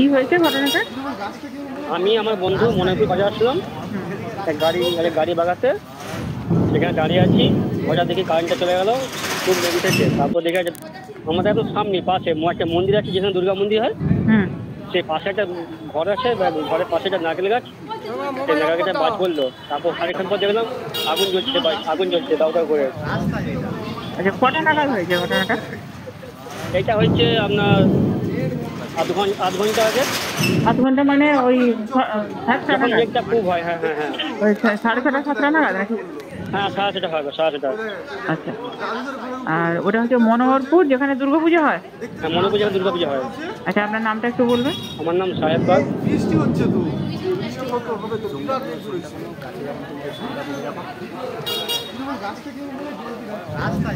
কি হয়েছে ঘটনাটা? আমি আমার বন্ধু মনেপুর বাজার আসলাম এক গাড়ি বাগাতে, সেখানে দাঁড়িয়ে আছি। হঠাৎ দেখি কারেন্টটা চলে গেল, খুব উঠেছে। তারপর দেখে আমাদের একদম সামনে পাশে একটা মন্দির আছে, যেখানে দুর্গা মন্দির হয়। হুম। সেই পাশে একটা ঘর আছে, ঘরের পাশে একটা নারকেল গাছ, সেই নারকেল গাছে বাজ পড়লো। তারপর খানিকক্ষণ পর দেখলাম আগুন জ্বলছে দাউ দাউ করে। আচ্ছা, কটা নাগাদ হয়েছে ঘটনাটা? এটা হচ্ছে আপনার আধ ঘন্টা আগে। আধ ঘন্টা মানে ওই সাড়ে ছটা যখন নাগাদ? মেঘটা খুব হয়, হ্যাঁ হ্যাঁ হ্যাঁ। ওই সাড়ে ছটা সাতটা নাগাদ নাকি? হ্যাঁ, সাড়ে ছটা হবে, সাড়ে ছটা। আচ্ছা। আর ওটা হচ্ছে মনোহরপুর, যেখানে দুর্গাপুজো হয়? হ্যাঁ, মনে পুজো দুর্গা পুজো হয়। আচ্ছা, আপনার নামটা একটু বলবেন? আমার নাম সাহেব বাগ। বৃষ্টি হচ্ছে তো, বৃষ্টি কত হবে তো, বিরাট পড়েছে। গাছটা কেমন রাস্তা